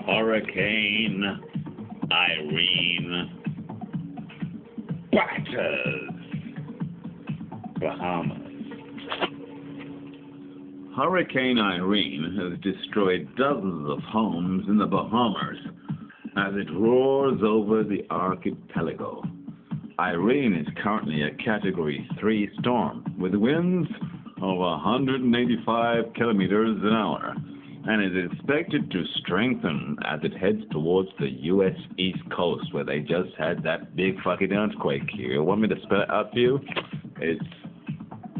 Hurricane Irene batters Bahamas. Hurricane Irene has destroyed dozens of homes in the Bahamas as it roars over the archipelago. Irene is currently a Category 3 storm with winds of 185 kilometers an hour and is expected to strengthen as it heads towards the U.S. East Coast, where they just had that big fucking earthquake. You want me to spell it out for you? It's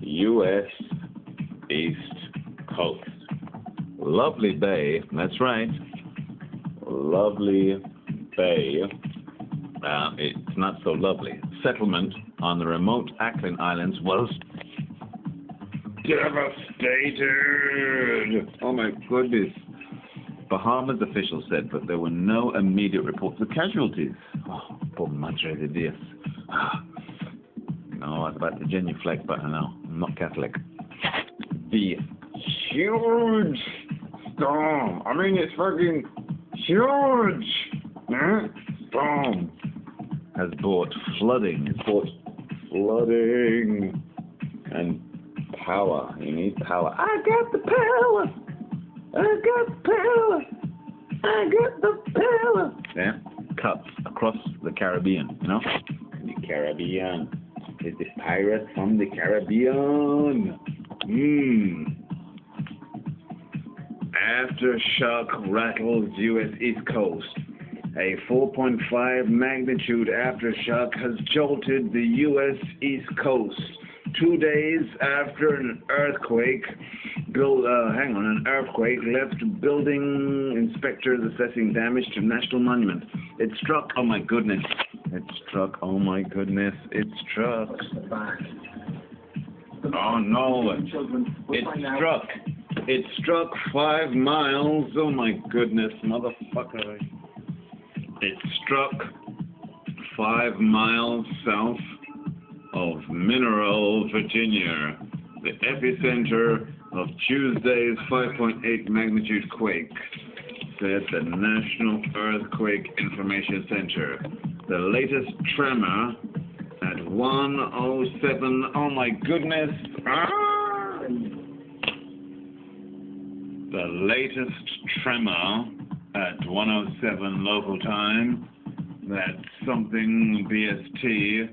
U.S. East Coast. Lovely Bay, that's right. Lovely Bay. It's not so lovely. Settlement on the remote Ackland Islands was devastated. Oh my goodness. Bahamas officials said, but there were no immediate reports of casualties. Oh, por madre de Dios. No, I was about to genuflect, but no, I'm not Catholic. The huge storm. I mean, it's fucking huge. Storm has brought flooding. It's brought flooding and power. You need power. I got the power. I got the power. I got the power. Yeah, cuts across the Caribbean, you know? The Caribbean. Is this pirate from the Caribbean? Aftershock rattles U.S. East Coast. A 4.5 magnitude aftershock has jolted the U.S. East Coast 2 days after an earthquake. An earthquake left building inspectors assessing damage to national monument. It struck. Oh my goodness! It struck. Oh my goodness! It struck. Oh no! It struck. It struck 5 miles. Oh my goodness, motherfucker! It struck 5 miles south of Mineral, Virginia, the epicenter of Tuesday's 5.8 magnitude quake, said the National Earthquake Information Center. The latest tremor at 1:07. Oh my goodness! The latest tremor at 1:07 local time, that's something BST,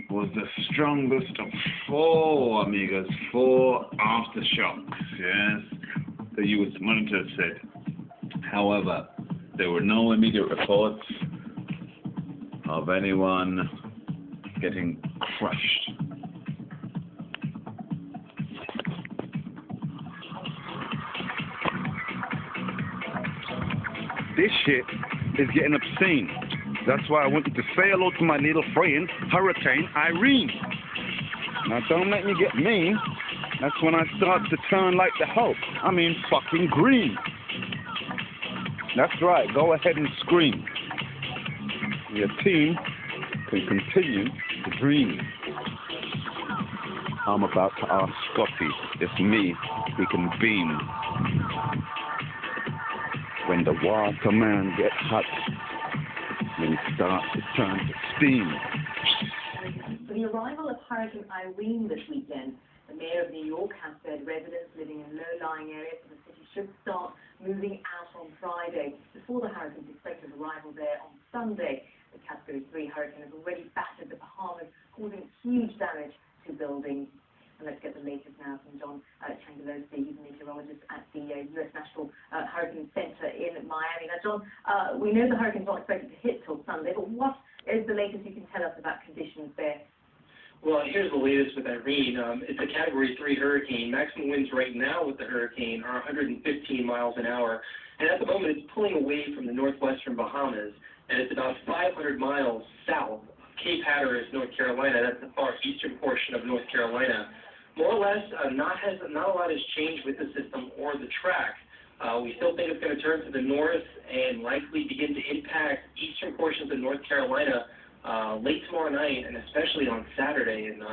was the strongest of 4, amigas, 4 aftershocks, yes, the U.S. monitor said. However, there were no immediate reports of anyone getting crushed. This shit is getting obscene. That's why I wanted to say hello to my little friend, Hurricane Irene. Now don't let me get mean. That's when I start to turn like the Hulk. I mean fucking green. That's right, go ahead and scream. Your team can continue to dream. I'm about to ask Scotty if me, he can beam. When the waterman gets hot, when he starts to turn to steam. For the arrival of Hurricane Irene this weekend, the mayor of New York has said residents living in low-lying areas of the city should start moving out on Friday before the hurricane's expected arrival there on Sunday. The Category 3 hurricane has already battered the Bahamas, causing huge damage to buildings. And let's get the latest now from John Changalose. He's a meteorologist at the U.S. National Hurricane Center in Miami. Now, John, we know the hurricane's not expected to hit till Sunday, but what is the latest you can tell us about conditions there? Well, here's the latest with Irene. It's a Category 3 hurricane. Maximum winds right now with the hurricane are 115 miles an hour. And at the moment, it's pulling away from the northwestern Bahamas, and it's about 500 miles south of Cape Hatteras, North Carolina. That's the far eastern portion of North Carolina. More or less, not a lot has changed with the system or the track. We still think it's going to turn to the north and likely begin to impact eastern portions of North Carolina late tomorrow night, and especially on Saturday. And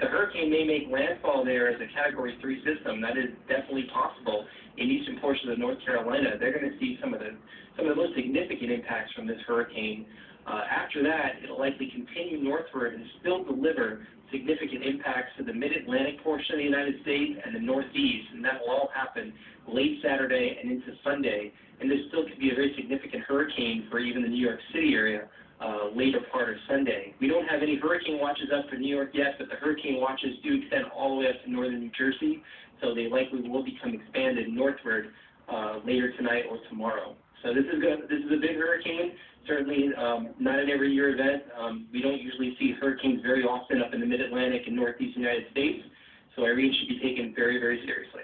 the hurricane may make landfall there as a Category 3 system. That is definitely possible in eastern portions of North Carolina. They're going to see some of the most significant impacts from this hurricane. After that, it'll likely continue northward and still deliver significant impacts to the mid-Atlantic portion of the United States and the Northeast, and that will all happen late Saturday and into Sunday. And this still could be a very significant hurricane for even the New York City area later part of Sunday. We don't have any hurricane watches up for New York yet, but the hurricane watches do extend all the way up to northern New Jersey, so they likely will become expanded northward later tonight or tomorrow. So this is a big hurricane. Certainly not an every year event. We don't usually see hurricanes very often up in the mid-Atlantic and northeast United States, so Irene should be taken very, very seriously.